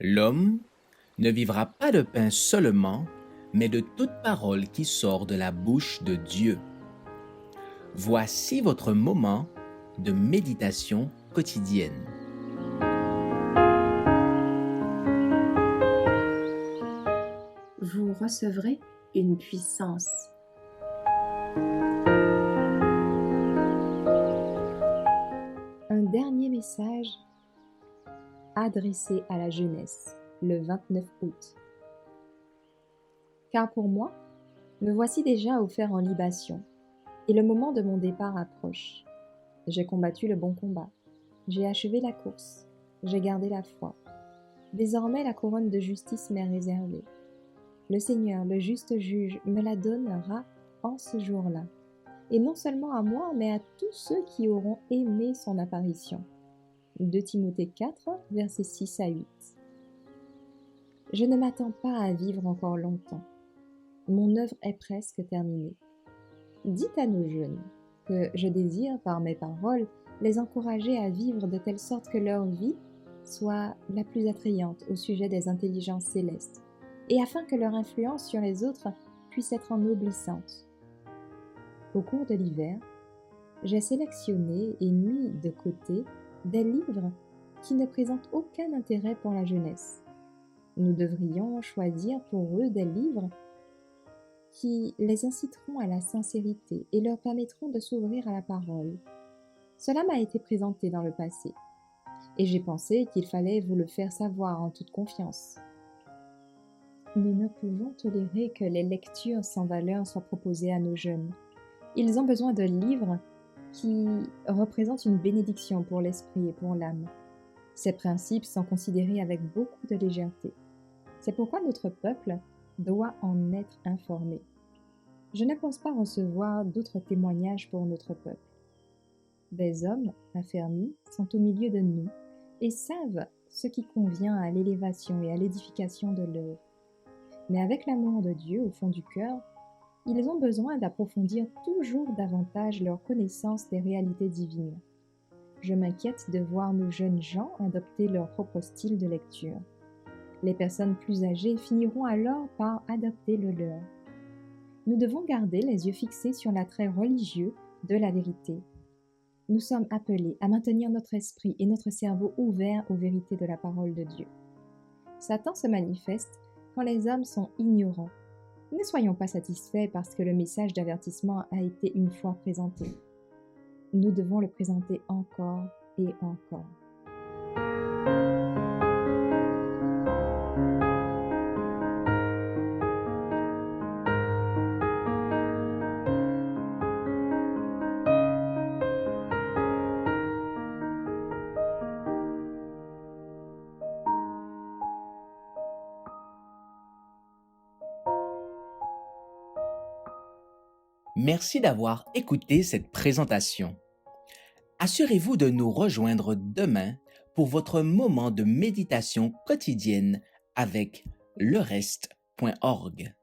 L'homme ne vivra pas de pain seulement, mais de toute parole qui sort de la bouche de Dieu. Voici votre moment de méditation quotidienne. Vous recevrez une puissance. Un dernier message adressé à la jeunesse le 29 août. Car pour moi, me voici déjà offert en libation, et le moment de mon départ approche. J'ai combattu le bon combat, j'ai achevé la course, j'ai gardé la foi. Désormais la couronne de justice m'est réservée. Le Seigneur, le juste juge, me la donnera en ce jour-là, et non seulement à moi, mais à tous ceux qui auront aimé son apparition. 2 Timothée 4, versets 6 à 8. Je ne m'attends pas à vivre encore longtemps. Mon œuvre est presque terminée. Dites à nos jeunes que je désire, par mes paroles, les encourager à vivre de telle sorte que leur vie soit la plus attrayante au sujet des intelligences célestes, et afin que leur influence sur les autres puisse être ennoblissante. Au cours de l'hiver, j'ai sélectionné et mis de côté des livres qui ne présentent aucun intérêt pour la jeunesse. Nous devrions choisir pour eux des livres qui les inciteront à la sincérité et leur permettront de s'ouvrir à la parole. Cela m'a été présenté dans le passé, et j'ai pensé qu'il fallait vous le faire savoir en toute confiance. Nous ne pouvons tolérer que les lectures sans valeur soient proposées à nos jeunes. Ils ont besoin de livres qui représentent une bénédiction pour l'esprit et pour l'âme. Ces principes sont considérés avec beaucoup de légèreté. C'est pourquoi notre peuple doit en être informé. Je ne pense pas recevoir d'autres témoignages pour notre peuple. Des hommes affermis sont au milieu de nous et savent ce qui convient à l'élévation et à l'édification de l'œuvre. Mais avec l'amour de Dieu au fond du cœur, ils ont besoin d'approfondir toujours davantage leur connaissance des réalités divines. Je m'inquiète de voir nos jeunes gens adopter leur propre style de lecture. Les personnes plus âgées finiront alors par adopter le leur. Nous devons garder les yeux fixés sur l'attrait religieux de la vérité. Nous sommes appelés à maintenir notre esprit et notre cerveau ouverts aux vérités de la parole de Dieu. Satan se manifeste quand les hommes sont ignorants. Ne soyons pas satisfaits parce que le message d'avertissement a été une fois présenté. Nous devons le présenter encore et encore. Merci d'avoir écouté cette présentation. Assurez-vous de nous rejoindre demain pour votre moment de méditation quotidienne avec lereste.org.